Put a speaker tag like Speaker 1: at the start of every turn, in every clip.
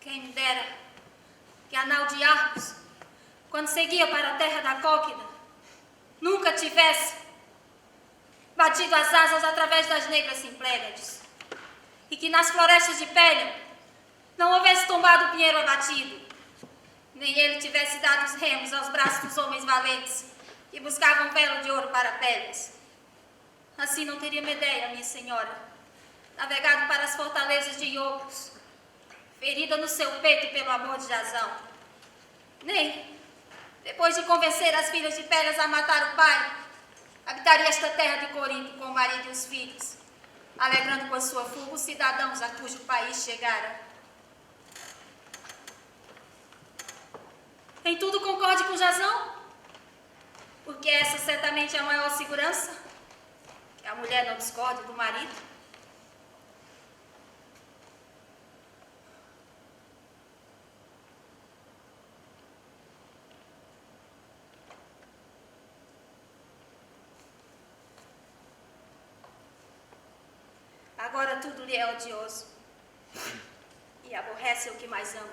Speaker 1: Quem me dera que Anal de Arcos, quando seguia para a terra da Cólquida, nunca tivesse batido as asas através das negras Simpléades, e que nas florestas de Pélion não houvesse tombado o pinheiro abatido, nem ele tivesse dado os remos aos braços dos homens valentes que buscavam velo de ouro para peles. Assim não teria Medeia, minha senhora, navegado para as fortalezas de Iolcos, ferida no seu peito pelo amor de Jasão. Nem, depois de convencer as filhas de Pélias a matar o pai, habitaria esta terra de Corinto com o marido e os filhos, alegrando com a sua fuga os cidadãos a cujo país chegara. Em tudo concorde com Jasão, porque essa certamente é a maior segurança, que a mulher não discorde do marido. Agora tudo lhe é odioso, e aborrece o que mais ama.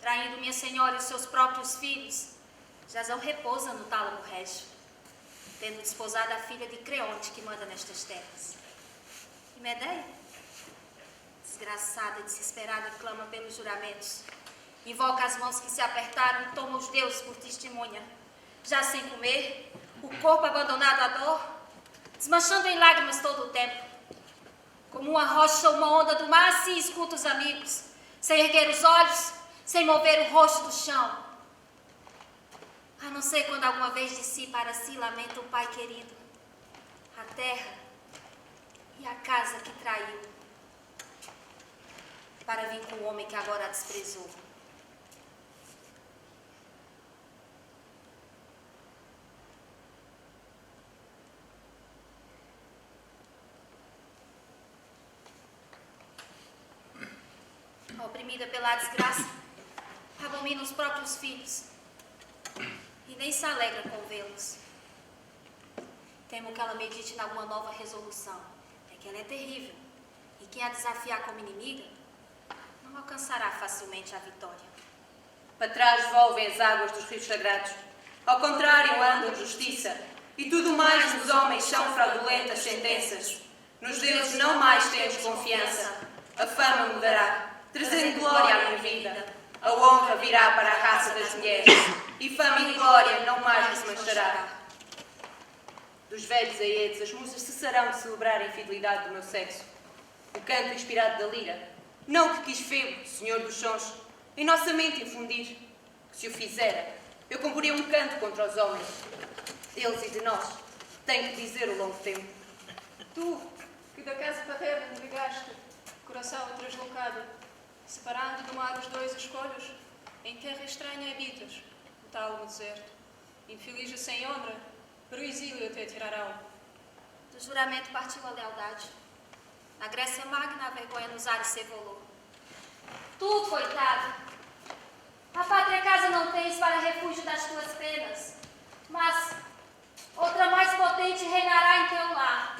Speaker 1: Traindo minha senhora e os seus próprios filhos, Jasão repousa no tálamo régio, tendo desposado a filha de Creonte que manda nestas terras. E Medeia, desgraçada e desesperada, clama pelos juramentos, invoca as mãos que se apertaram e toma os deuses por testemunha, já sem comer, o corpo abandonado à dor, desmanchando em lágrimas todo o tempo. Como uma rocha ou uma onda do mar, assim escuta os amigos, sem erguer os olhos, sem mover o rosto do chão. A não ser quando alguma vez de si para si lamenta o pai querido, a terra e a casa que traiu, para vir com o homem que agora a desprezou. Oprimida pela desgraça, abomina os próprios filhos e nem se alegra com vê-los. Temo que ela medite em alguma nova resolução. É que ela é terrível, e quem a desafiar como inimiga não alcançará facilmente a vitória.
Speaker 2: Para trás volvem as águas dos rios sagrados, ao contrário andam justiça, e tudo mais nos homens são fraudulentas sentenças. Nos deuses não mais temos confiança, a fama mudará, trazendo glória à minha vida. A honra virá para a raça das mulheres, e fama e glória não mais nos manchará. Dos velhos aedes, as musas cessarão de celebrar a infidelidade do meu sexo. O canto inspirado da lira, não que quis Febo, senhor dos sons, em nossa mente infundir, que se o fizera, eu comporia um canto contra os homens. Deles e de nós, tenho que dizer o longo tempo.
Speaker 3: Tu, que da casa paterna me ligaste, coração translocado, separando do mar os dois escolhos, em terra estranha habitas, o tálamo deserto. Infeliz e sem honra, para o exílio te tirarão.
Speaker 1: Do juramento partiu a lealdade. Na Grécia magna a vergonha nos ares se evolou. Tu, coitado, a pátria casa não tens para refúgio das tuas penas, mas outra mais potente reinará em teu lar.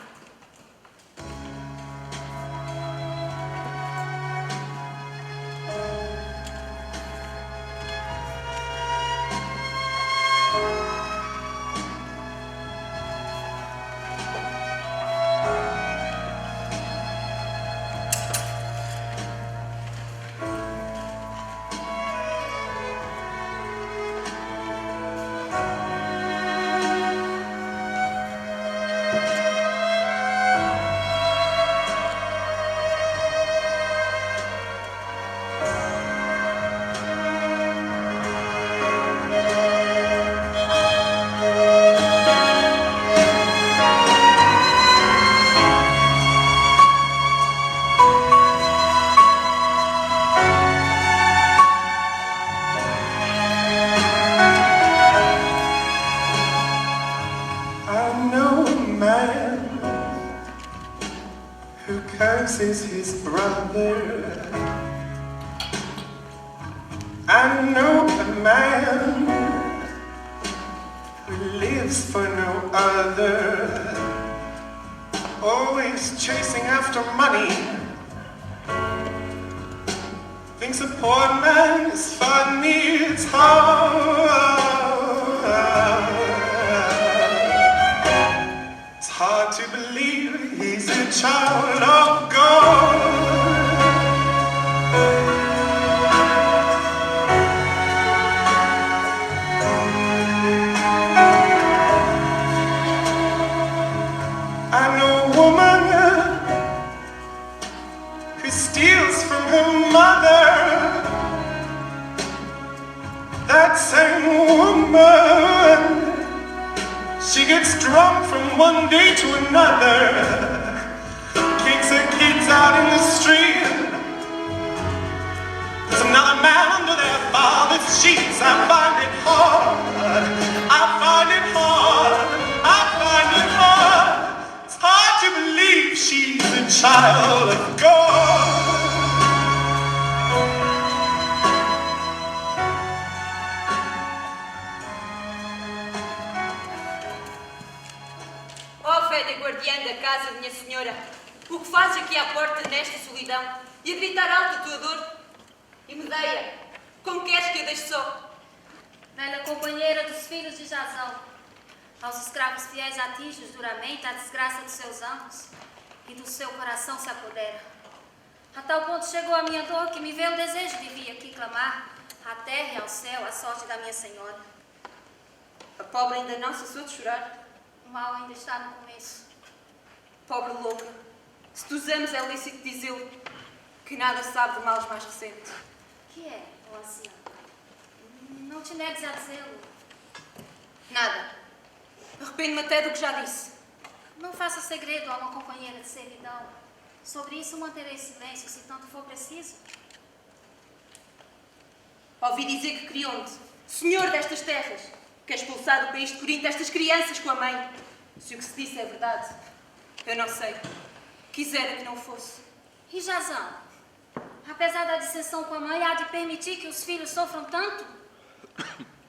Speaker 4: Is his brother. I know a man who lives for no other, always chasing after money, thinks a poor man is funny. It's hard to believe he's a child of God. I know a woman who steals from her mother. That same woman, she gets drunk from one day to another, kicks her kids out in the street. There's another man under their father's sheets. I find it hard. I find it hard. I find it hard. It's hard to believe she's a child of God.
Speaker 2: Ó velha guardiã da casa de minha senhora, o que fazes aqui à porta nesta solidão e a gritar alto a tua dor? E Medeia, como queres que eu deixe só?
Speaker 1: Velha companheira dos filhos de Jazão, aos escravos fiéis atinges duramente a desgraça dos seus amos e do seu coração se apodera. A tal ponto chegou a minha dor que me veio o desejo de vir aqui clamar à terra e ao céu a sorte da minha senhora.
Speaker 2: A pobre ainda não cessou de chorar.
Speaker 1: O mal ainda está no começo.
Speaker 2: Pobre louca, se tu os amas é lícito dizê-lo, que nada sabe de males mais recentes.
Speaker 1: Que é, ó anciã? Não te negues a dizê-lo.
Speaker 2: Nada. Arrependo-me até do que já disse.
Speaker 1: Não faça segredo a uma companheira de servidão. Sobre isso manterei silêncio, se tanto for preciso.
Speaker 2: Ouvi dizer que Crionte, senhor destas terras, quer expulsar do país de Corinto estas crianças com a mãe. Se o que se disse é verdade, eu não sei. Quisera que não fosse.
Speaker 1: E Jazão? Apesar da dissensão com a mãe, há de permitir que os filhos sofram tanto?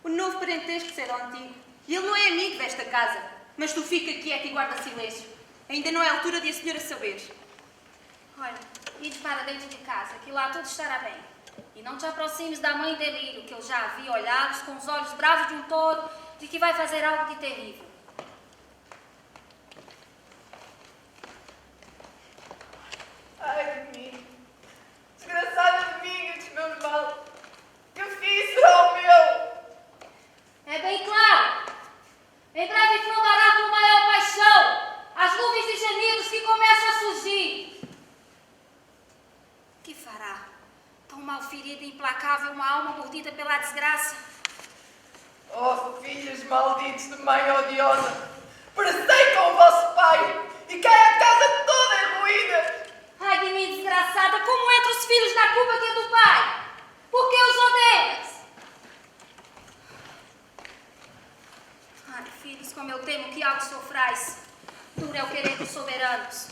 Speaker 2: O novo parentesco será o antigo. E ele não é amigo desta casa. Mas tu fica quieto e guarda silêncio. Ainda não é a altura de a senhora saber.
Speaker 1: Olha, ide para dentro de casa, que lá tudo estará bem. E não te aproximes da mãe delírio, que eu já a vi olhados com os olhos bravos de um touro, de que vai fazer algo de terrível.
Speaker 5: Ai de mim, desgraçada de mim e dos meus males, que fiz será o meu.
Speaker 1: É bem claro. Em breve frondará com maior paixão as nuvens de gemidos que começam a surgir. Que fará? Tão mal ferida e implacável uma alma mordida pela desgraça.
Speaker 5: Oh, filhos malditos de mãe odiosa, perecei com o vosso pai e cai a casa toda em ruínas.
Speaker 1: Ai de mim, desgraçada, como entram os filhos na culpa que é do pai? Por que os odeias? Ai, filhos, como eu temo que algo sofrais. Duro é o querer dos soberanos.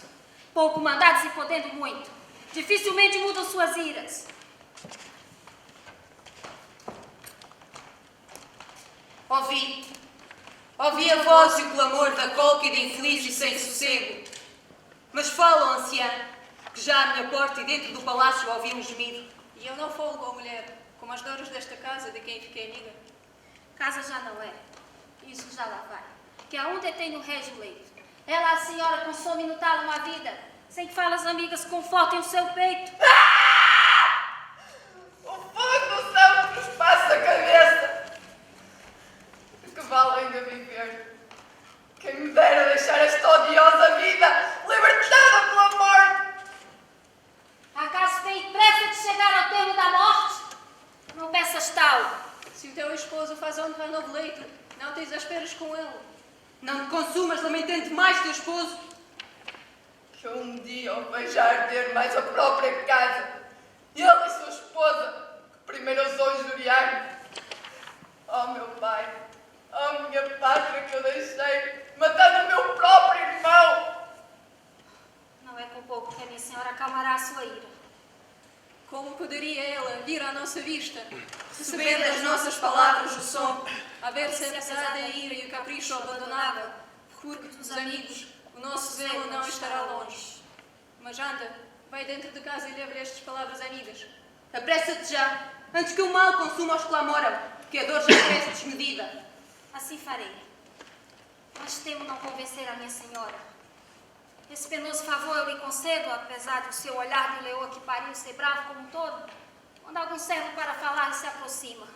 Speaker 1: Pouco mandados e podendo muito. Dificilmente mudam suas iras.
Speaker 2: Ouvi a voz e o clamor da cólquida infeliz e sem sossego. Mas fala, anciã, que já à minha porta e dentro do palácio ouvi um gemido.
Speaker 3: E eu não folgo, ó mulher, como as doras desta casa de quem fiquei amiga.
Speaker 1: Casa já não é. Isso já lá vai. Que aonde tem no régio leito. Ela, a senhora, consome no talo uma vida, sem que falas amigas confortem o seu peito.
Speaker 5: O fogo do céu que nos passa a cabeça. Que vale ainda viver. Quem me dera deixar esta odiosa vida, libertada pela morte.
Speaker 1: Acaso tem pressa de chegar ao termo da morte? Não peças tal.
Speaker 3: Se o teu esposo faz honra ao novo leito, não te exasperes com ele.
Speaker 2: Não te consumas lamentando mais teu esposo.
Speaker 5: Que um dia o veja arder mais a própria casa. Ele e sua esposa, que primeiro ousou injuriar-me. Oh, meu pai, oh, minha pátria que eu deixei, matando o meu próprio irmão.
Speaker 1: Não é com pouco que a minha senhora acalmará a sua ira.
Speaker 3: Como poderia ela vir à nossa vista,
Speaker 2: Receber das nossas palavras o som.
Speaker 3: haver-se apesar da ira e o capricho abandonável, porque dos amigos o nosso zelo não estará longe. Mas anda, vai dentro de casa e leva-lhe estas palavras amigas.
Speaker 2: Apressa-te já, antes que o mal consuma os que lá moram, que a dor já cresce desmedida.
Speaker 1: Assim farei. Mas temo não convencer a minha senhora. Esse penoso favor eu lhe concedo, apesar do seu olhar de leoa que pariu ser bravo como um todo, quando algum servo para falar se aproxima.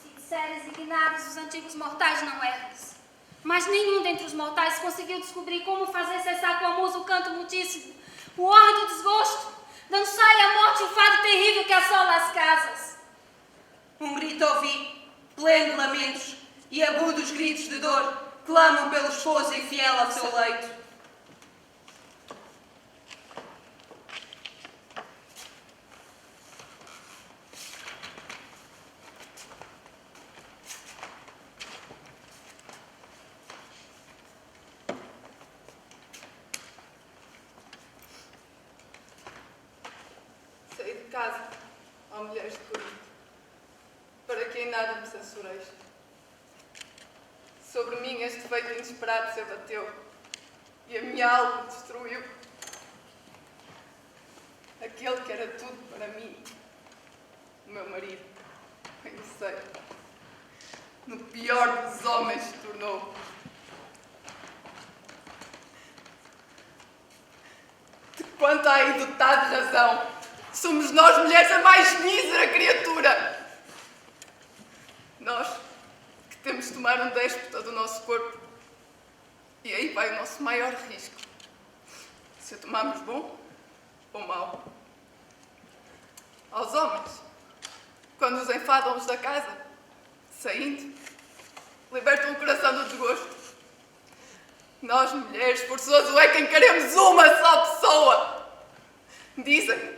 Speaker 1: Se disseres ignares, os antigos mortais não erras. Mas nenhum dentre os mortais conseguiu descobrir como fazer cessar com a musa o canto mutíssimo, o horror do desgosto, dando sai à morte o fado terrível que assola as casas.
Speaker 2: Um grito ouvi, pleno de lamentos, e agudos gritos de dor clamam pelo esposo infiel ao seu leito.
Speaker 5: Saí de casa, ó mulheres de Corinto, para que em nada me censureis. Sobre mim este feito inesperado se abateu e a minha alma destruiu. Aquele que era tudo para mim, o meu marido, bem o sei, no pior dos homens se tornou. De quanto há aí dotado de razão, somos nós mulheres a mais mísera criatura. Nós que temos de tomar um déspota do nosso corpo. E aí vai o nosso maior risco. Se o tomarmos bom ou mau. Aos homens, quando os enfadam os da casa, saindo, libertam o coração do desgosto. Nós, mulheres, forçoso é quem queremos uma só pessoa. Dizem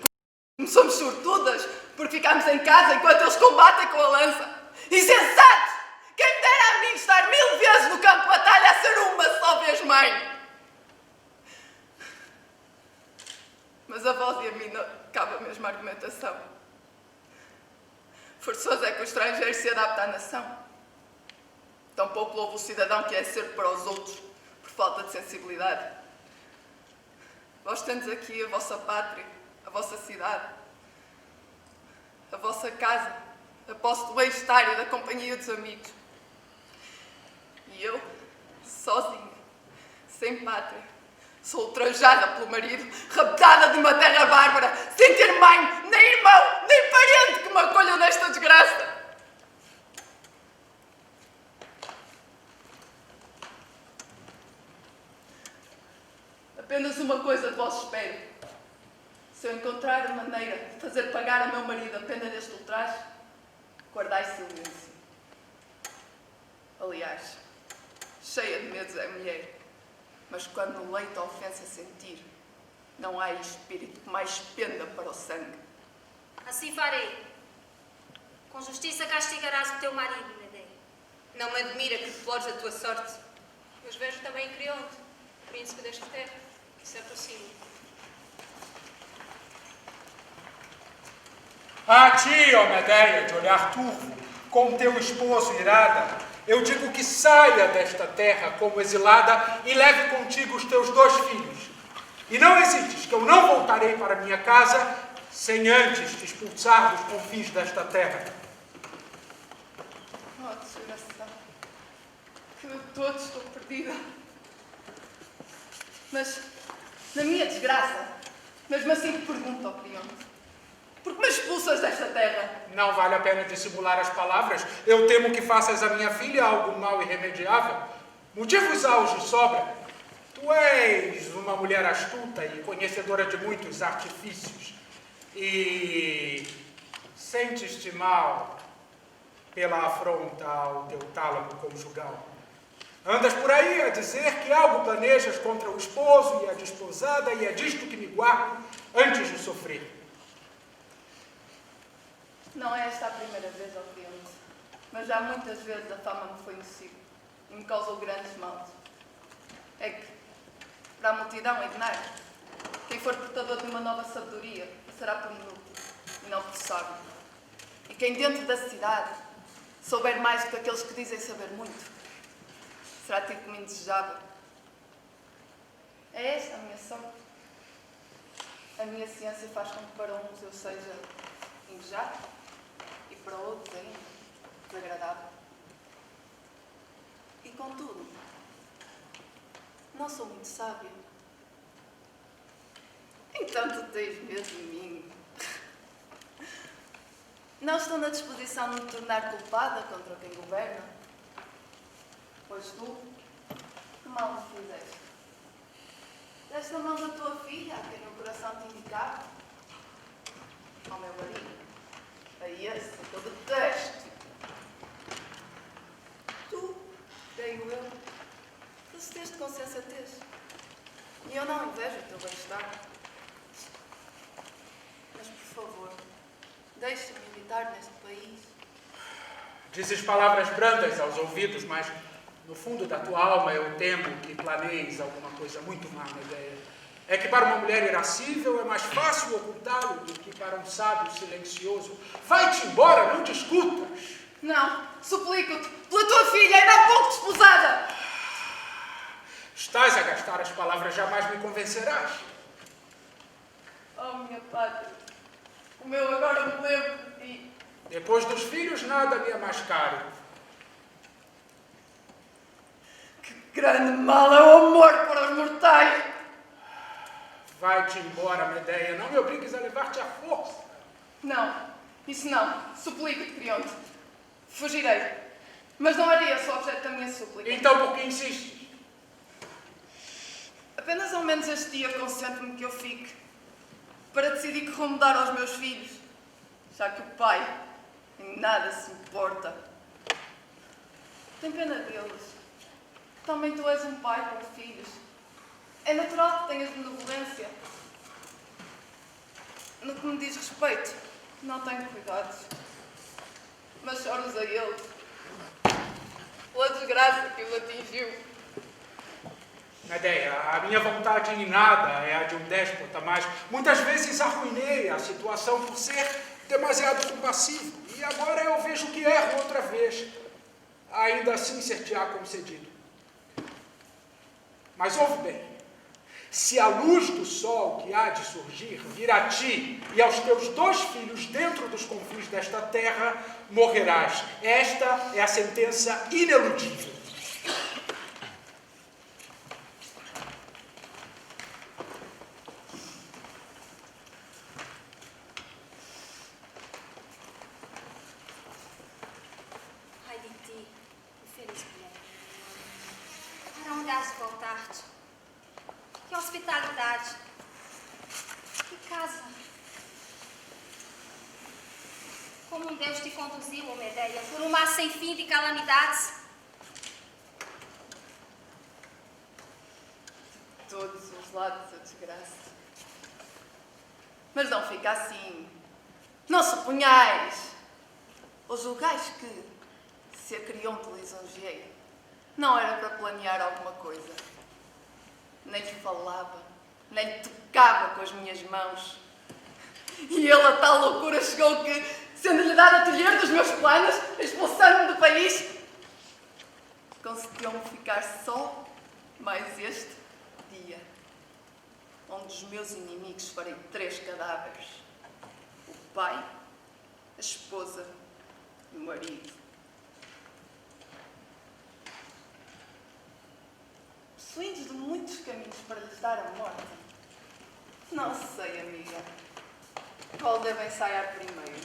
Speaker 5: que somos sortudas porque ficamos em casa enquanto eles combatem com a lança. Insensatos! Quem me dera a mim estar 1000 vezes no campo de batalha a ser uma só vez mãe. Mas a vós e a mim não cabe a mesma argumentação. Forçoso é que o estrangeiro se adapta à nação. Tampouco louvo o cidadão que é ser para os outros por falta de sensibilidade. Vós tendes aqui a vossa pátria, a vossa cidade, a vossa casa, a posse do bem-estar e da companhia dos amigos. E eu, sozinha, sem pátria, sou ultrajada pelo marido, raptada de uma terra bárbara, sem ter mãe, nem irmão, nem parente que me acolha nesta desgraça. Apenas uma coisa de vós espero. Se eu encontrar a maneira de fazer pagar ao meu marido a pena deste ultraje, guardai silêncio. Aliás, cheia de medos é a mulher, mas quando no leito a ofensa sentir, não há espírito que mais penda para o sangue.
Speaker 1: Assim farei. Com justiça castigarás o teu marido, Medeia.
Speaker 2: Não me admira que deplores a tua sorte.
Speaker 3: Mas vejo também Creonte, príncipe desta terra, que se aproxima.
Speaker 6: A ti, ó Medeia, de olhar turvo, com teu esposo irada, eu digo que saia desta terra como exilada e leve contigo os teus 2 filhos. E não hesites, que eu não voltarei para minha casa sem antes te expulsar dos confins desta terra.
Speaker 5: Oh, desgraçado, que eu toda estou perdida. Mas, na minha desgraça, mesmo assim te pergunto, ó Creonte, por que me expulsas desta terra?
Speaker 6: Não vale a pena dissimular as palavras. Eu temo que faças à minha filha algo mal irremediável. Motivos há os de sobra. Tu és uma mulher astuta e conhecedora de muitos artifícios. E sentes-te mal pela afronta ao teu tálamo conjugal. Andas por aí a dizer que algo planejas contra o esposo e a desposada, e é disto que me guardo antes de sofrer.
Speaker 5: Não é esta a primeira vez, ó Creonte, mas já muitas vezes a fama me foi nociva e me causou grandes males. É que, para a multidão ignar, quem for portador de uma nova sabedoria será por inútil e não por sábio. E quem dentro da cidade souber mais do que aqueles que dizem saber muito, será tido como indesejável. É esta a minha sorte. A minha ciência faz com que para uns eu seja invejado e para outros ainda desagradável. E contudo, não sou muito sábio. Então tu tens medo de mim. Não estou na disposição de me tornar culpada contra quem governa. Pois tu, que mal me fizeste? Deste na mão da tua filha, a quem o coração te indicava. Ao meu marido, a esse que eu detesto. Tu, creio eu, procedeste com sensatez. E eu não invejo o teu bem-estar. Mas, por favor, deixa-me habitar neste país.
Speaker 6: Dizes palavras brandas aos ouvidos, mas no fundo da tua alma eu temo que planeis alguma coisa muito má na ideia. É que para uma mulher irascível é mais fácil ocultá-lo do que para um sábio silencioso. Vai-te embora, não discutas.
Speaker 5: Não, suplico-te, pela tua filha, ainda há pouco desposada.
Speaker 6: Estás a gastar as palavras, jamais me convencerás.
Speaker 5: Oh, minha pátria, como eu agora me lembro de ti.
Speaker 6: Depois dos filhos, nada me é mais caro.
Speaker 5: Que grande mal é o amor para os mortais.
Speaker 6: Vai-te embora, Medeia, não me obrigues a levar-te à força.
Speaker 5: Não, isso não, suplico-te, Creonte. Fugirei, mas não era esse o objeto da minha súplica.
Speaker 6: Então por que insistes?
Speaker 5: Apenas ao menos este dia consente-me que eu fique, para decidir que rumo dar aos meus filhos, já que o pai em nada se importa. Tem pena deles. Também tu és um pai com filhos. É natural que tenhas benevolência. No que me diz respeito, não tenho cuidados. Mas choros a eles pela desgraça que os atingiu.
Speaker 6: Medeia, a minha vontade em nada é a de um déspota, mas muitas vezes arruinei a situação por ser demasiado compassivo. E agora eu vejo que erro outra vez. Ainda assim ser-te-á concedido. Mas ouve bem. Se a luz do sol que há de surgir vir a ti e aos teus 2 filhos dentro dos confins desta terra, morrerás. Esta é a sentença ineludível.
Speaker 1: Ai de ti, infeliz mulher. Para onde has de voltar-te? Que hospitalidade! Que casa! Como um Deus te conduziu, ó Medeia, por um mar sem fim de calamidades.
Speaker 5: Todos os lados a desgraça. Mas não fica assim. Não suponhais. Ou julgais que, se a Creonte lisonjeei, não era para planear alguma coisa. Nem lhe falava, nem lhe tocava com as minhas mãos. E ele a tal loucura chegou que, sendo-lhe dado a tolher dos meus planos, expulsando-me do país, concedeu-me ficar só mais este dia, onde dos meus inimigos farei 3 cadáveres: o pai, a esposa e o marido. Possuindo de muitos caminhos para lhes dar a morte, não sei, amiga, qual deve ensaiar primeiro.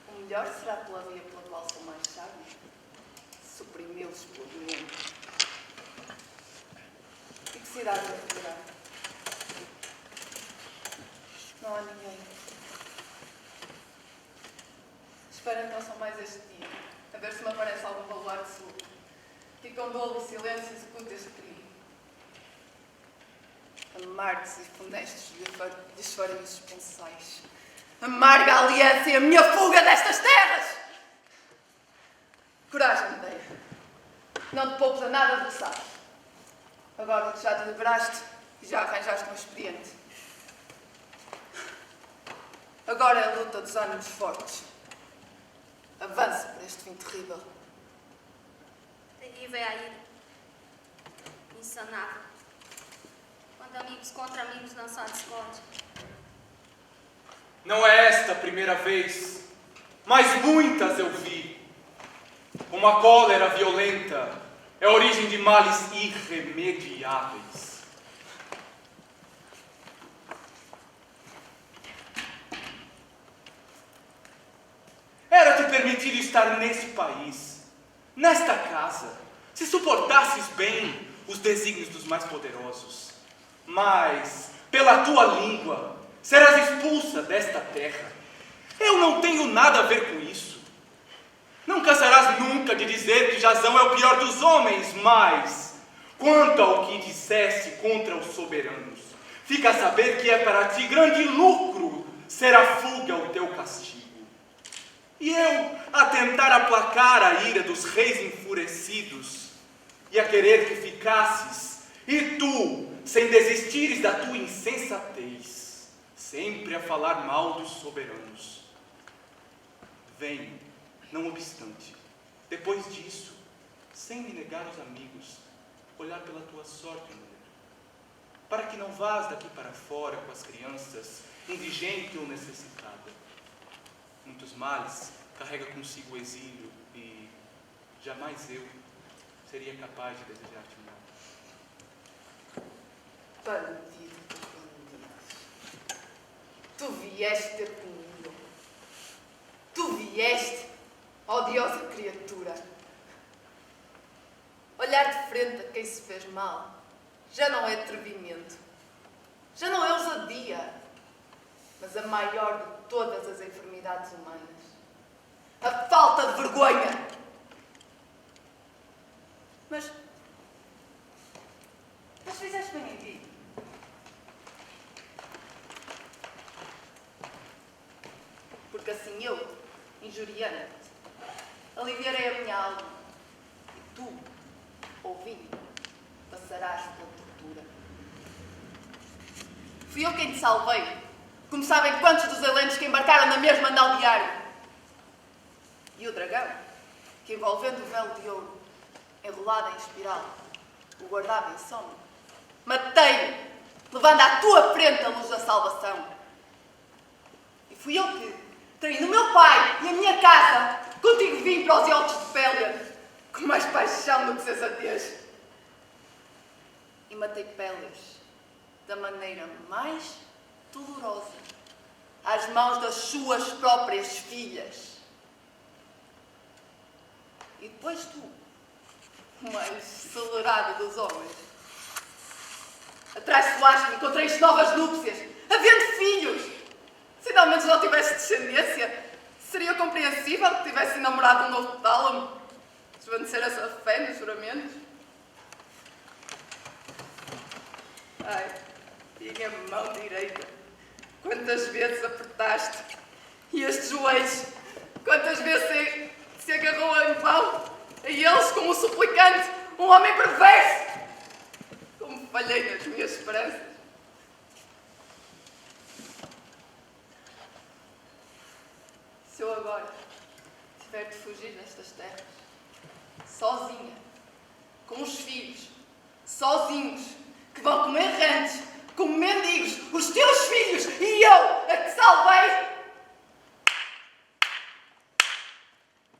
Speaker 5: O melhor será pela via pela qual sou mais sábio, suprimi-los pelo veneno. E que cidade me recolherá? Não há ninguém. Espero então só mais este dia, a ver se me aparece algum baluarte sul, que com dolo e silêncio execute este crime. Amargos e funestos desfarios pensais. Amarga a aliança e a minha fuga destas terras! Coragem, Medeia. Não te poupes a nada do que sabes. Agora que já te liberaste e já arranjaste um expediente. Agora é a luta dos ânimos fortes. Avance para este fim terrível.
Speaker 1: Terrível é a ira. Insanável. Quando de amigos contra amigos lançar discórdia.
Speaker 7: Não é esta a primeira vez, mas muitas eu vi. Uma cólera violenta é a origem de males irremediáveis. Era-te permitido estar nesse país, nesta casa, se suportasses bem os desígnios dos mais poderosos. Mas, pela tua língua, serás expulsa desta terra. Eu não tenho nada a ver com isso. Não cansarás nunca de dizer que Jazão é o pior dos homens, mas, quanto ao que disseste contra os soberanos, fica a saber que é para ti grande lucro ser a fuga o teu castigo. E eu, a tentar aplacar a ira dos reis enfurecidos, e a querer que ficasses, e tu, sem desistires da tua insensatez, sempre a falar mal dos soberanos. Vem, não obstante, depois disso, sem me negar os amigos, olhar pela tua sorte, mulher, para que não vás daqui para fora com as crianças, indigente ou necessitada. Muitos males carrega consigo o exílio e jamais eu seria capaz de desejar-te mal.
Speaker 5: Bandido de bandidos. Tu vieste ter comigo. Tu vieste, odiosa criatura. Olhar de frente a quem se fez mal já não é atrevimento, já não é ousadia, mas a maior de todas as enfermidades humanas. A falta de vergonha. Mas fizeste bem em ti. Porque assim eu, injuriando-te, aliviarei a minha alma. E tu, ouvindo, passarás pela tortura. Fui eu quem te salvei. Como sabem quantos dos helenos que embarcaram na mesma andal diário. E o dragão, que envolvendo o véu de ouro, enrolado em espiral, o guardava em sono. Matei-o, levando à tua frente a luz da salvação. E fui eu que, traindo o meu pai e a minha casa, contigo vim para os Ioltos de Pélia, com mais paixão do que sensatez. E matei Pélias da maneira mais dolorosa, às mãos das suas próprias filhas. E depois tu, o mais acelerado dos homens, atraiçoaste-me, encontrei novas núpcias, havendo filhos. Se ao menos não tivesse descendência, seria compreensível que tivesse namorado um novo tálamo, desvanecer essa fé nos juramentos. Ai, tinha mão direita, quantas vezes apertaste, e estes joelhos, quantas vezes se agarrou em vão a eles como um suplicante, um homem perverso. Como falhei nas minhas esperanças. Se eu agora tiver de fugir destas terras, sozinha, com os filhos, sozinhos, que vão como errantes, como mendigos, os teus filhos e eu, a que salvei,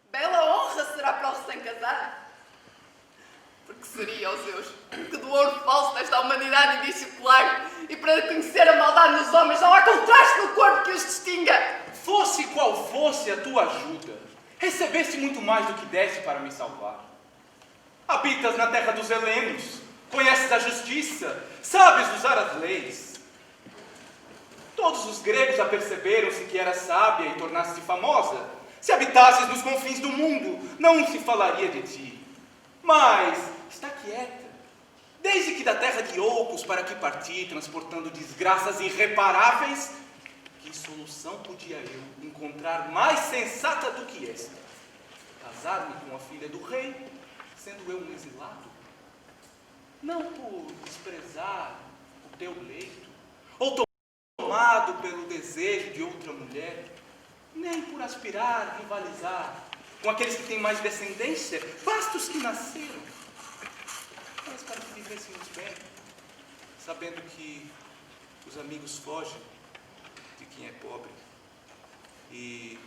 Speaker 5: bela honra será para o recém-casado. Porque seria, ó Zeus, que do ouro falso desta humanidade indiscipular e para conhecer a maldade nos homens não há contraste no corpo que os distinga.
Speaker 7: Fosse qual fosse a tua ajuda, recebeste muito mais do que deste para me salvar. Habitas na terra dos helenos, conheces a justiça, sabes usar as leis. Todos os gregos aperceberam-se que eras sábia e tornaste-te famosa. Se habitasses nos confins do mundo, não se falaria de ti. Mas está quieta. Desde que da terra de Oucos para aqui parti, transportando desgraças irreparáveis, que solução podia eu encontrar mais sensata do que esta? Casar-me com a filha do rei, sendo eu um exilado? Não por desprezar o teu leito, ou tomado pelo desejo de outra mulher, nem por aspirar, rivalizar com aqueles que têm mais descendência, basta os que nasceram. Mas para que vivêssemos bem, sabendo que os amigos fogem de quem é pobre. E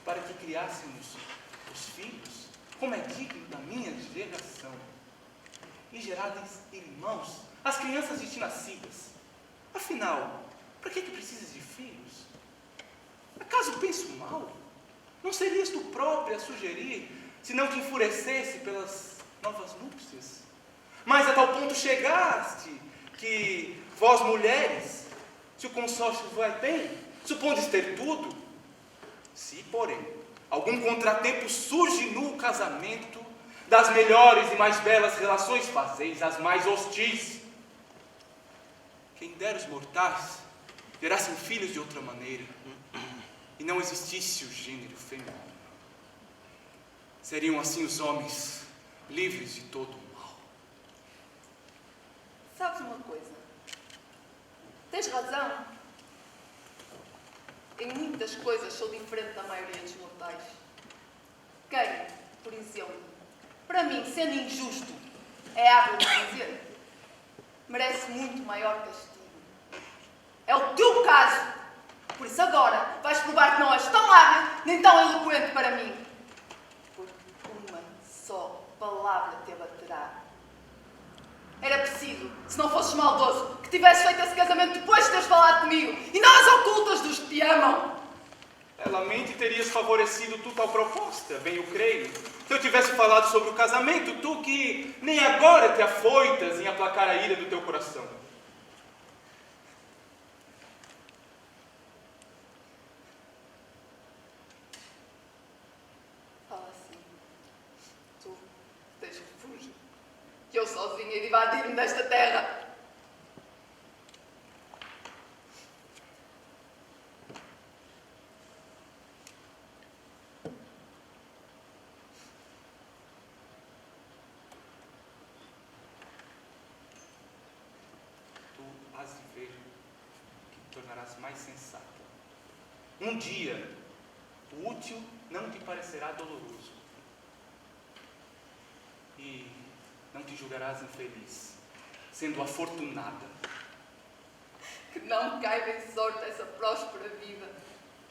Speaker 7: para que criássemos os filhos, como é digno da minha geração, e geradas irmãos, as crianças desnascidas. Afinal, para que precisas de filhos? Acaso penso mal? Não serias tu própria a sugerir, se não te enfurecesse pelas novas núpcias? Mas a tal ponto chegaste, que vós mulheres, se o consórcio vai bem, supondes ter tudo. Se, porém, algum contratempo surge no casamento, das melhores e mais belas relações fazeis as mais hostis. Quem dera os mortais gerassem filhos de outra maneira, e não existisse o gênero feminino. Seriam assim os homens livres de todo o mal.
Speaker 5: Sabes uma coisa? Tens razão. Em muitas coisas sou diferente da maioria dos mortais. Quem, por exemplo, para mim, sendo injusto, é hábil de dizer, merece muito maior castigo. É o teu caso. Por isso agora vais provar que não és tão hábil nem tão eloquente para mim. Porque uma só palavra te abaterá. Era preciso, se não fosses maldoso, que tivesses feito esse casamento depois de teres falado comigo e não as ocultas dos que te amam.
Speaker 7: Belamente terias favorecido tu tal proposta, bem eu creio. Se eu tivesse falado sobre o casamento, tu que nem agora te afoitas em aplacar a ira do teu coração.
Speaker 5: Fala assim. Tu tens refúgio. Que eu sozinha hei de invadir-me desta terra.
Speaker 7: Hás de ver que te tornarás mais sensata. Um dia, o útil não te parecerá doloroso. E não te julgarás infeliz, sendo afortunada.
Speaker 5: Que não me caiba em sorte essa próspera vida,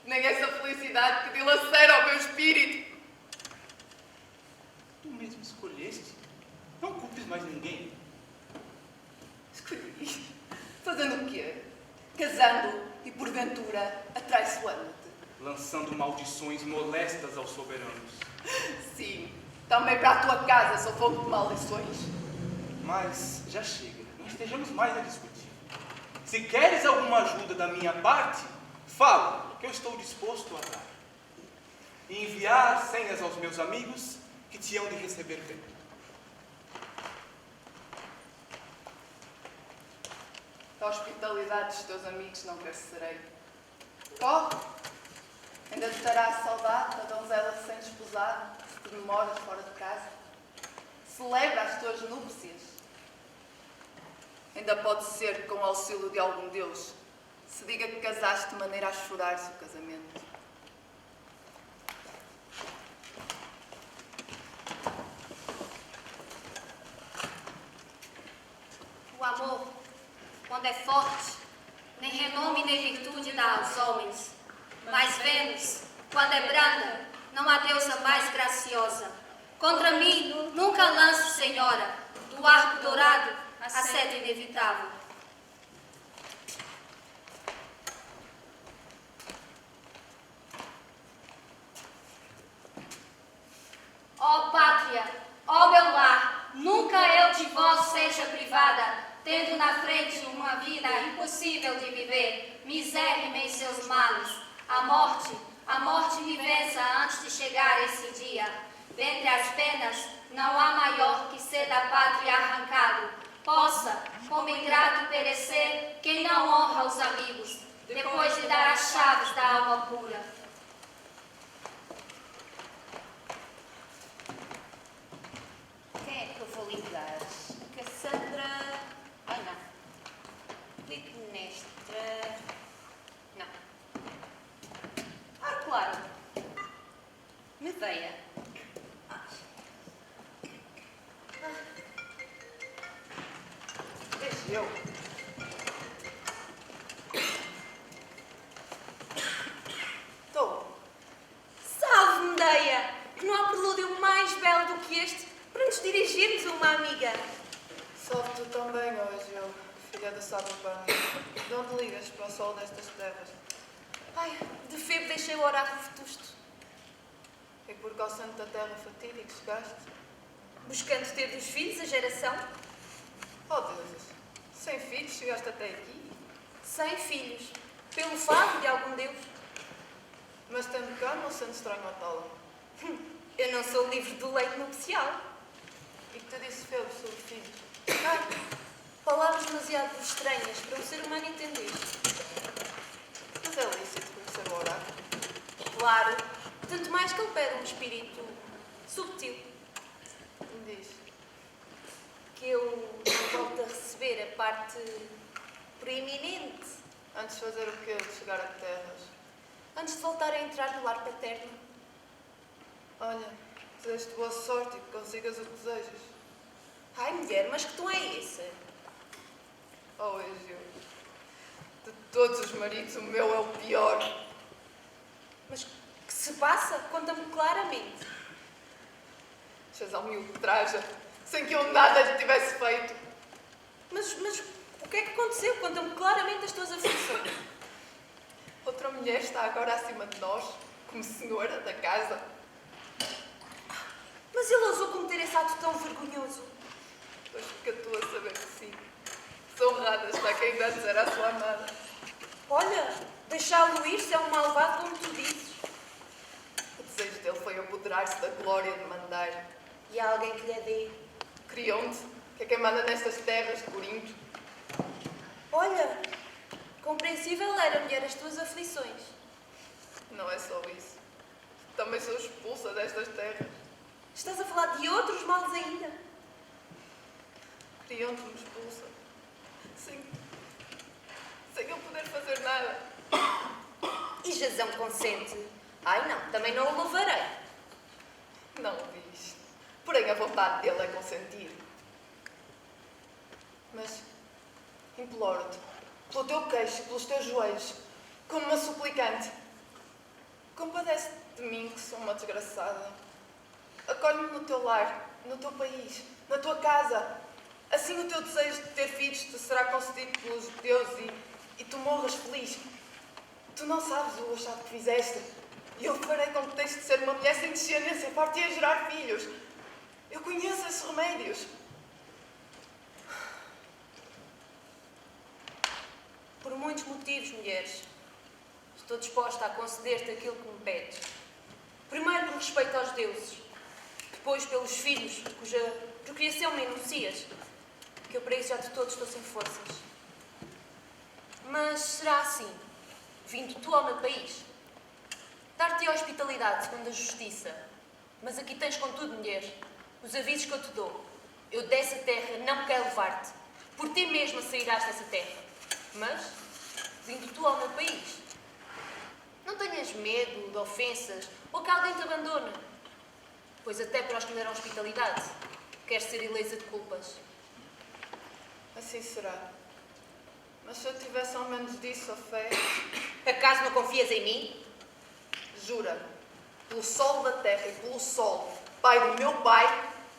Speaker 5: nem essa felicidade que dilacera o meu espírito.
Speaker 7: Tu mesmo escolheste. Não culpes mais ninguém.
Speaker 5: Escolhi. Fazendo o quê? Casando e, porventura, atraiçoando-te.
Speaker 7: Lançando maldições molestas aos soberanos.
Speaker 5: Sim, também para a tua casa sou fogo de maldições.
Speaker 7: Mas já chega, não estejamos mais a discutir. Se queres alguma ajuda da minha parte, fala, que eu estou disposto a dar. E enviar senhas aos meus amigos que te hão de receber bem.
Speaker 5: Da hospitalidade dos teus amigos não carecerei. Corre! Ainda te dará a saudade da donzela recém-desposada, se te demoras fora de casa. Celebra as tuas núpcias. Ainda pode ser que, com o auxílio de algum Deus, se diga que casaste de maneira a chorar-se o casamento.
Speaker 1: O amor, quando é forte, nem renome nem virtude dá aos homens. Mas Vênus, quando é branda, não há deusa mais graciosa. Contra mim, nunca lanço, senhora, do arco dourado, a seta inevitável. Ó pátria, ó meu lar, nunca eu de vós seja privada, tendo na frente uma vida impossível de viver, misérrima em seus males. A morte me vença antes de chegar esse dia. Dentre as penas, não há maior que ser da pátria arrancado. Possa, como ingrato, perecer quem não honra os amigos, depois de dar as chaves da alma pura.
Speaker 2: Quem é que eu vou ligar? Cassandra... Ai, não. Clitemnestra... Não. Ah, claro. Medeia. Deixa.
Speaker 5: Eu? Estou.
Speaker 8: Salve, Medeia! Não há prelúdio mais belo do que este para nos dirigirmos a uma amiga.
Speaker 5: Salve tu também, ó Egeu, filha do sábio pano. De onde ligas para o sol destas terras?
Speaker 8: Ai, de Febo deixei o oráculo vetusto,
Speaker 5: E porque ao centro da terra fatídico chegaste?
Speaker 8: buscando ter dos filhos a geração.
Speaker 5: Oh deuses, sem filhos chegaste até aqui?
Speaker 8: 100 filhos, pelo fado de algum deus.
Speaker 5: Mas tendo cama ou sendo estranho ao talo?
Speaker 8: Eu não sou livre do leito nupcial.
Speaker 5: E que te disse Febo sobre filhos?
Speaker 8: Ai, palavras demasiado estranhas para um ser humano entender.
Speaker 5: Mas é lícito conhecer o oráculo?
Speaker 8: Claro, tanto mais que ele pede um espírito subtil,
Speaker 5: Me diz.
Speaker 8: que eu não volto a receber a parte preeminente
Speaker 5: Antes de fazer o quê? De chegar a que terras?
Speaker 8: antes de voltar a entrar no lar paterno.
Speaker 5: Olha, desejo-te boa sorte e que consigas o que desejas.
Speaker 8: Ai, mulher, mas que tom é esse?
Speaker 5: Oh, Egeu, de todos os maridos, o meu é o pior.
Speaker 8: Mas que se passa? Conta-me claramente.
Speaker 5: Chazal-me o que traja, sem que eu nada lhe tivesse feito.
Speaker 8: Mas o que é que aconteceu? Conta-me claramente as tuas aflições.
Speaker 5: Outra mulher está agora acima de nós, como senhora da casa.
Speaker 8: Mas ele ousou cometer esse ato tão vergonhoso.
Speaker 5: Pois fica tu a saber que sim. Desonrada está quem antes era a sua amada.
Speaker 8: Olha, deixá-lo ir se é um malvado como tu dizes.
Speaker 5: O desejo dele foi apoderar-se da glória de mandar.
Speaker 8: E há alguém que lhe dê.
Speaker 5: Criou-te, que é quem manda nestas terras de Corinto.
Speaker 8: Olha, compreensível era, mulher, as tuas aflições.
Speaker 5: Não é só isso. Também sou expulsa destas terras.
Speaker 8: Estás a falar de outros males ainda.
Speaker 5: Criou-te me expulsa. Sem eu poder fazer nada.
Speaker 8: E Jazão consente. Ai não, também não o louvarei.
Speaker 5: Não o diz. Porém, a vontade dele é consentir. Mas imploro-te, pelo teu queixo e pelos teus joelhos, como uma suplicante, compadece de mim, que sou uma desgraçada. Acolhe-me no teu lar, no teu país, na tua casa. Assim o teu desejo de ter filhos te será concedido pelos deuses e tu morras feliz. Tu não sabes o achado que fizeste. E eu farei com que deixes de ser uma mulher sem descendência, parte a gerar filhos. Eu conheço esses remédios.
Speaker 8: Por muitos motivos, mulheres, estou disposta a conceder-te aquilo que me pedes. Primeiro por respeito aos deuses, depois pelos filhos, cuja procriação me enuncias, que eu para isso já de todos estou sem forças. Mas será assim, vindo tu ao meu país, dar-te a hospitalidade segundo a justiça, mas aqui tens contudo, mulher, os avisos que eu te dou. Eu dessa terra não quero levar-te, por ti mesma sairás dessa terra. Mas, vindo tu ao meu país, não tenhas medo de ofensas ou que alguém te abandone, pois até para os que me deram hospitalidade, queres ser ilesa de culpas.
Speaker 5: Assim será. Mas se eu tivesse ao menos disso a fé,
Speaker 8: Acaso não confias em mim?
Speaker 5: jura, pelo sol da terra e pelo sol, pai do meu pai,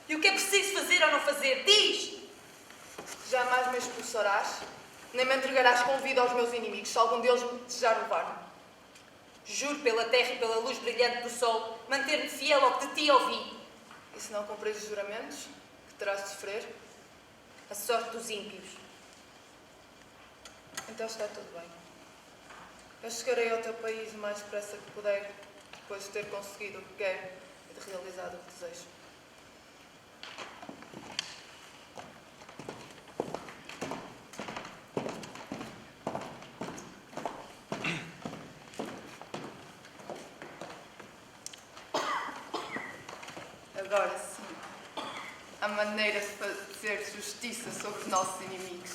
Speaker 8: E o que é preciso fazer ou não fazer? Diz!
Speaker 5: jamais me expulsarás, nem me entregarás com vida aos meus inimigos, se algum deles me desejar levar-me.
Speaker 8: Juro pela terra e pela luz brilhante do sol, manter-me fiel ao que de ti ouvi.
Speaker 5: E se não cumprires os juramentos, que terás de sofrer,
Speaker 8: A sorte dos ímpios.
Speaker 5: então está tudo bem. Eu chegarei ao teu país o mais depressa que puder, depois de ter conseguido o que quero e de realizado o que desejo. Agora sim, há maneira de fazer justiça sobre os nossos inimigos.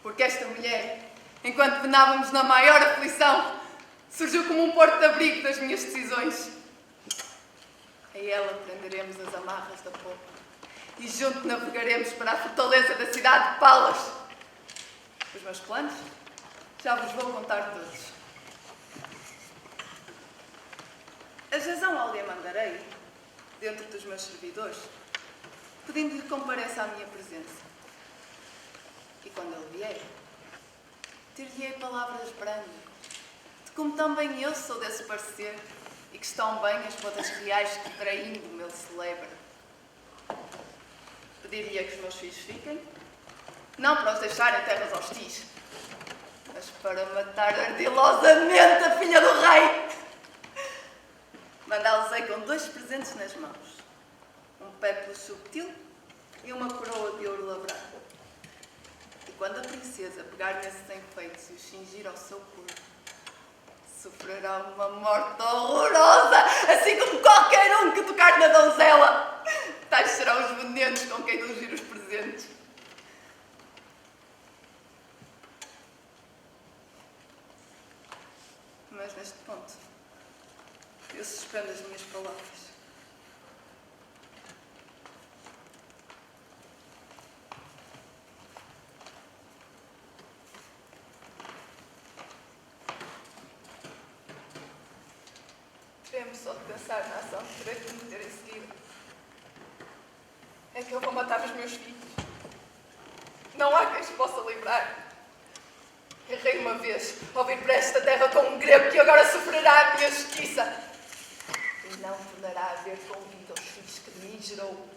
Speaker 5: Porque esta mulher, enquanto penávamos na maior aflição, surgiu como um porto-abrigo das minhas decisões. A ela prenderemos as amarras da polpa. e juntos navegaremos para a fortaleza da cidade de Palas. Os meus planos já vos vou contar todos. A Jazão ao lhe mandarei, dentro dos meus servidores, pedindo-lhe que compareça à minha presença. E quando ele vier, ter-lhe-ei palavras brandas, de como também eu sou desse parecer, e que estão bem as bodas reais que traindo o meu celebra. Pedir-lhe que os meus filhos fiquem, não para os deixar em terras hostis, mas para matar ardilosamente a filha do rei. Mandá-los-ei com 2 presentes nas mãos, um pépulo subtil e uma coroa de ouro lavrado. E quando a princesa pegar nesses enfeites e os cingir ao seu corpo, sofrerá uma morte horrorosa, assim como qualquer um que tocar na donzela. Tais serão os venenos com quem ungir os presentes. Mas neste ponto, eu suspendo as minhas palavras. Tremo só de pensar na ação que terei de cometer em seguida. É que eu vou matar os meus filhos. Não há quem se possa livrar. Errei uma vez ao vir para esta terra com um grego que agora sofrerá a minha justiça. E não tornará a haver convite aos filhos que de mim gerou.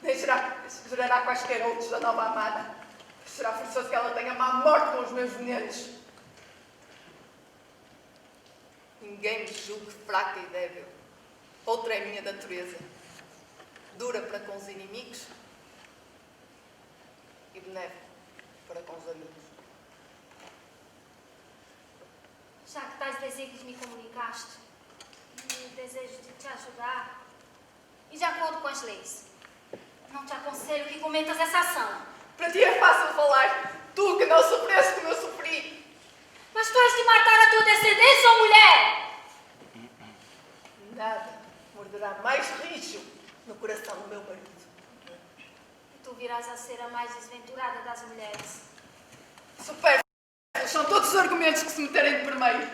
Speaker 5: Nem gerará quaisquer outros da nova amada. Será forçoso que ela tenha má morte com os meus venenos. Ninguém me julgue fraca e débil. Outra é a minha natureza. Dura para com os inimigos e benéfica para com os amigos.
Speaker 1: Já que tais desígnios me comunicaste, e desejo de te ajudar, e de acordo com as leis, não te aconselho que cometas essa ação.
Speaker 5: Para ti é fácil falar. Tu que não sofreste como eu sofri.
Speaker 1: Mas tu has de matar a tua descendência, ó mulher!
Speaker 5: Nada morderá mais rijo no coração do meu marido.
Speaker 1: E tu virás a ser a mais desventurada das mulheres.
Speaker 5: Supérfluos são todos os argumentos que se meterem de primeiro.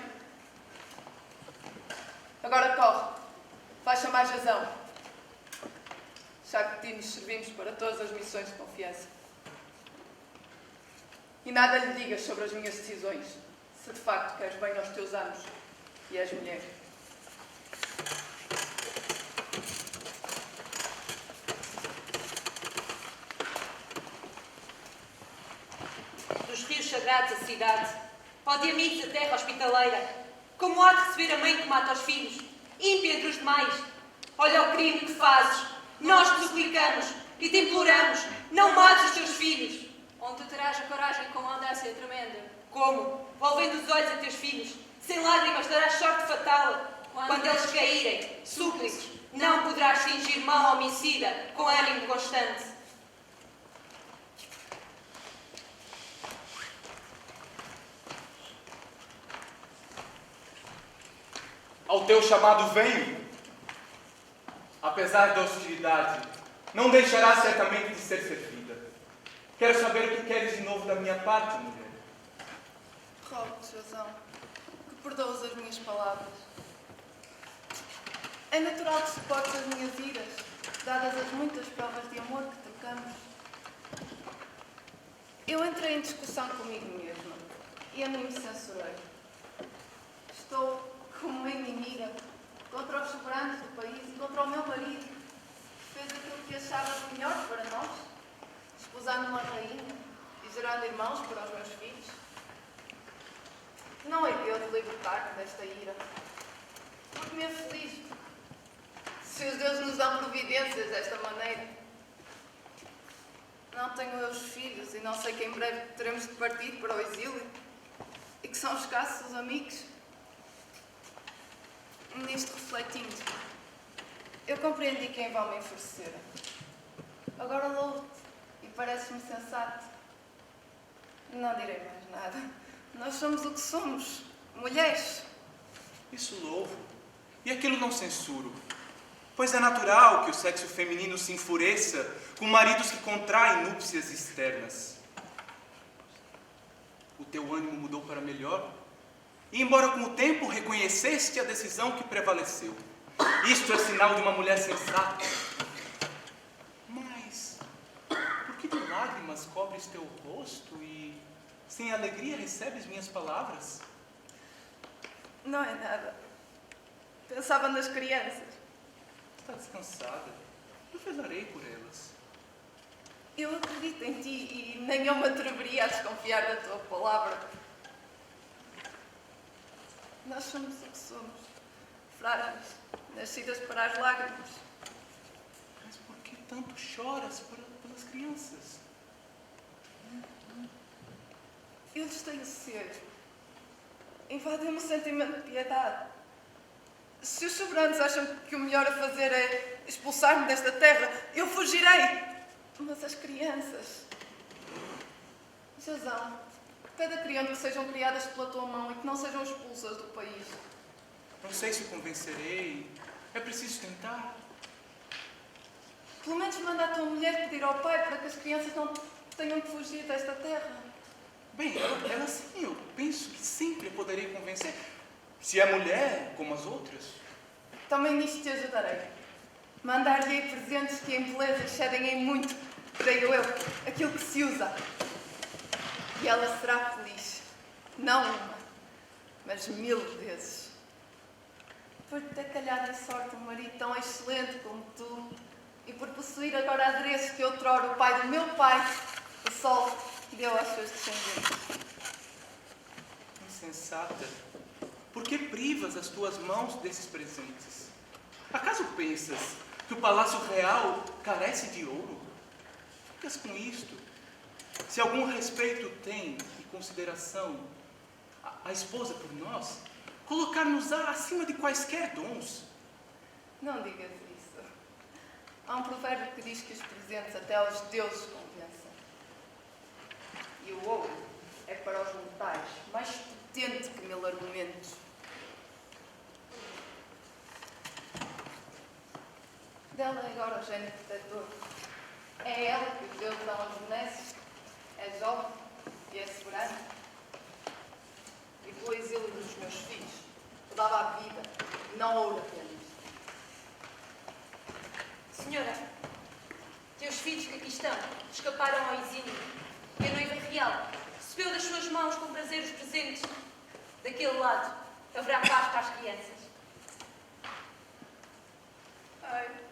Speaker 5: Agora corre. Vai chamar Jazão. Já que de ti nos servimos para todas as missões de confiança. E nada lhe digas sobre as minhas decisões, se de facto queres bem aos teus amos e és mulher.
Speaker 2: Dos rios sagrados a cidade, ó de amigos a terra hospitaleira, como há de receber a mãe que mata os filhos, ímpia entre os demais? Olha o crime que fazes, nós te suplicamos e te imploramos, não mates os teus filhos.
Speaker 3: Onde terás a coragem com audácia tremenda?
Speaker 2: Como, volvendo os olhos a teus filhos, sem lágrimas darás sorte fatal. Quando eles caírem, súplicos, não poderás fingir mal ao homicida com ânimo constante.
Speaker 7: Ao teu chamado venho. Apesar da hostilidade, não deixarás certamente de ser servida. Quero saber o que queres de novo da minha parte, mulher.
Speaker 5: Rogo-te, Jazão, que perdoes as minhas palavras. É natural que suportes as minhas iras, dadas as muitas provas de amor que trocamos. Eu entrei em discussão comigo mesma e a mim me censurei. Estou como uma inimiga contra os soberanos do país e contra o meu marido, que fez aquilo que achava melhor para nós, desposando uma rainha e gerando irmãos para os meus filhos. Não é eu de libertar-me desta ira, porque me é feliz se os deuses nos dão providências desta maneira. Não tenho eu os filhos e não sei que em breve teremos de partir para o exílio e que são escassos os amigos. Nisto refletindo, eu compreendi quem vão me enfurecer. Agora louvo-te e parece-me sensato. Não direi mais nada. Nós somos o que somos, mulheres.
Speaker 7: Isso louvo. E aquilo não censuro. Pois é natural que o sexo feminino se enfureça com maridos que contraem núpcias externas. O teu ânimo mudou para melhor, e embora com o tempo reconheceste a decisão que prevaleceu. Isto é sinal de uma mulher sensata. Mas, por que de lágrimas cobres teu rosto e, sem alegria, recebes minhas palavras?
Speaker 5: Não é nada. Pensava nas crianças.
Speaker 7: Está descansada. Eu velarei por elas.
Speaker 5: Eu acredito em ti e nem eu me atreveria a desconfiar da tua palavra. Nós somos o que somos. Fraras, nascidas para as lágrimas.
Speaker 7: Mas por que tanto choras pelas crianças?
Speaker 5: Eu lhes tenho sede. Invade-me o sentimento de piedade. Se os soberanos acham que o melhor a fazer é expulsar-me desta terra, eu fugirei. Mas as crianças... Jazão, pede a criança que sejam criadas pela tua mão e que não sejam expulsas do país.
Speaker 7: Não sei se o convencerei. É preciso tentar.
Speaker 5: Pelo menos manda a tua mulher pedir ao pai para que as crianças não tenham que fugir desta terra.
Speaker 7: Bem, ela sim, eu penso que sempre a poderei convencer. Se é mulher, como as outras.
Speaker 5: Também nisto te ajudarei. Mandar-lhe presentes que em beleza excedem em muito, creio eu, aquilo que se usa. E ela será feliz. Não uma, mas 1000 vezes. Por ter calhado em sorte um marido tão excelente como tu, e por possuir agora adereços que outrora o pai do meu pai, o sol, deu aos seus descendentes.
Speaker 7: Insensata, por que privas as tuas mãos desses presentes? Acaso pensas que o palácio real carece de ouro? Ficas com isto. Se algum respeito tem e consideração a esposa por nós, colocar-nos-á acima de quaisquer dons.
Speaker 5: Não digas isso. Há um provérbio que diz que os presentes até aos deuses convencem. E o ouro é para os mortais mais potente que 1000 argumentos. Dela é agora o gênio protetor. É ela que os deuses dão aos benesses. É jovem e é soberana. E pelo exílio dos meus filhos, eu dava a vida, não ouro apenas.
Speaker 8: Senhora, teus filhos que aqui estão escaparam ao exílio e a noiva real recebeu das suas mãos com prazer os presentes. Daquele lado haverá paz para as crianças.
Speaker 5: Ai.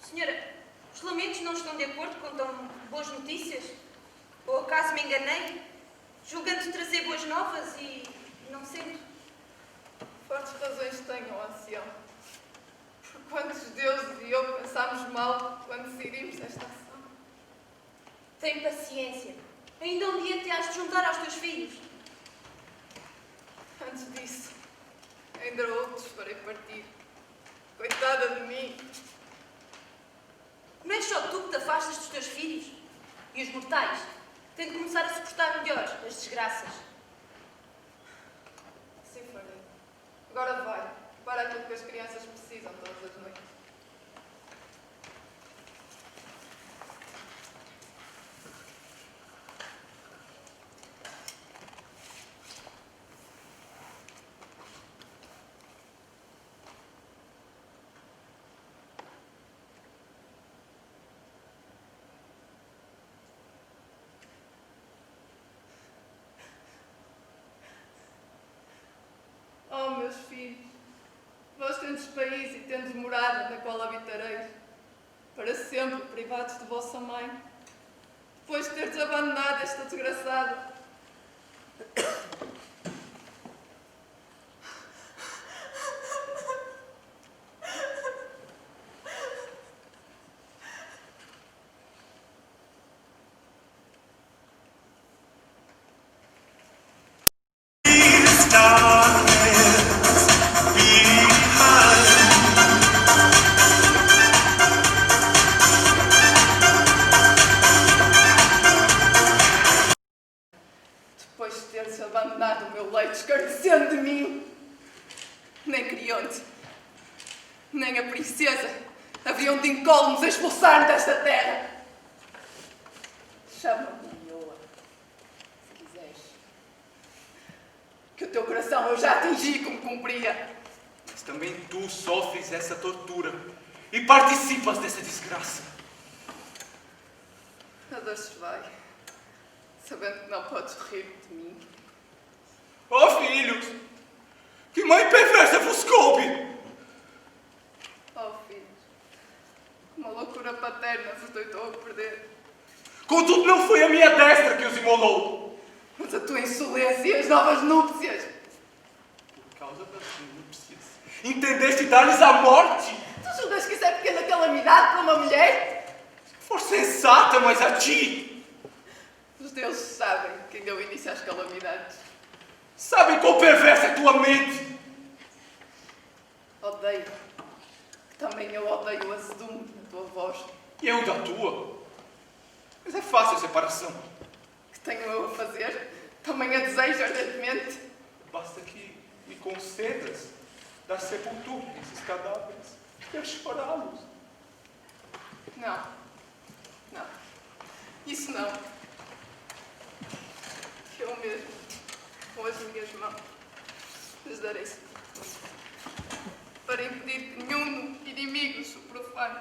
Speaker 8: Senhora, os lamentos não estão de acordo com tão boas notícias? Ou acaso me enganei, julgando trazer boas novas e não sendo?
Speaker 5: Fortes razões tenho, ó ancião. Por quantos deuses e eu pensámos mal quando decidimos esta ação.
Speaker 8: Tem paciência. Ainda um dia te has de juntar aos teus filhos.
Speaker 5: Antes disso, ainda outros farei partir. Coitada de mim.
Speaker 8: Não és só tu que te afastas dos teus filhos? E os mortais têm de começar a suportar melhor as desgraças.
Speaker 5: Assim farei. Agora vai. Para aquilo que as crianças precisam todas as noites. Oh, meus filhos, vós tendes país e tendes morada na qual habitareis, para sempre privados de vossa mãe, depois de teres abandonado esta desgraçada. Depois de teres abandonado o meu leito escarnecido, compadecendo de mim. Nem Creonte, nem a princesa haviam de incólumes a expulsar-me desta terra. Chama-me Ioa, se quiseres. Que o teu coração eu já atingi como cumpria.
Speaker 7: Mas também tu sofres essa tortura e participas dessa desgraça.
Speaker 5: A dor se vai, sabendo que não podes rir de mim.
Speaker 7: Ó filhos, que mãe perversa vos coube!
Speaker 5: Oh, filhos, uma loucura paterna vos deitou a perder.
Speaker 7: Contudo, não foi a minha destra que os imolou.
Speaker 5: Mas a tua insolência e as novas núpcias.
Speaker 7: Por causa das núpcias, entendeste dar-lhes a morte?
Speaker 5: Tu julgas que isso é pequena calamidade para uma mulher?
Speaker 7: For sensata, mas a ti.
Speaker 5: Os deuses sabem quem deu início às calamidades.
Speaker 7: Sabem quão perversa é tua mente.
Speaker 5: Odeio, que também eu odeio o azedume da tua voz.
Speaker 7: E eu da tua. Mas é fácil a separação.
Speaker 5: Que tenho eu a fazer? Também a desejo ardentemente.
Speaker 7: Basta que me concedas dar sepultura a esses cadáveres e a chorá-los.
Speaker 5: Não, não, isso não. Que eu mesmo, com as minhas mãos, lhes darei sepultura, para impedir que nenhum inimigo se profane.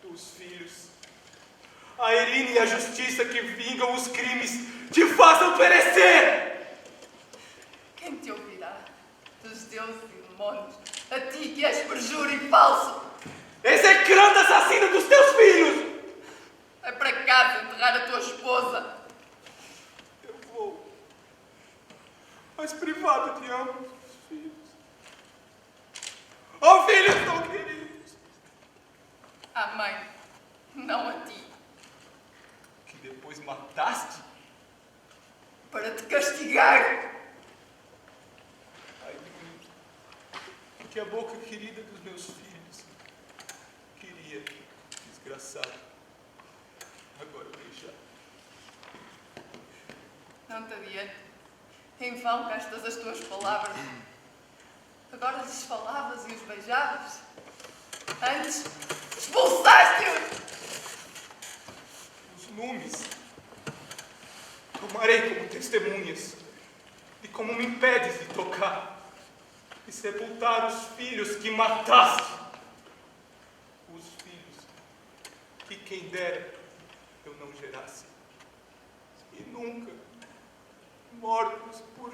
Speaker 7: Os filhos, a Irine e a justiça que vingam os crimes te façam perecer!
Speaker 5: Quem te ouvirá? Dos deuses e demónios, a ti que és perjuro e falso.
Speaker 7: Execrando assassino dos teus filhos!
Speaker 5: É para casa enterrar a tua esposa.
Speaker 7: Eu vou, mas privado de ambos os filhos. Ó filhos tão queridos!
Speaker 5: À mãe, não a ti,
Speaker 7: Que depois mataste?
Speaker 5: para te castigar.
Speaker 7: Ai de mim, que a boca querida dos meus filhos queria, desgraçado, agora beijar.
Speaker 5: Não te adiante. Em vão gastas as tuas palavras. Agora lhes falavas e os beijavas. Antes, expulsaste-os!
Speaker 7: Os lumes tomarei como testemunhas de como me impedes de tocar e sepultar os filhos que mataste. Os filhos que quem dera eu não gerasse e nunca mortos por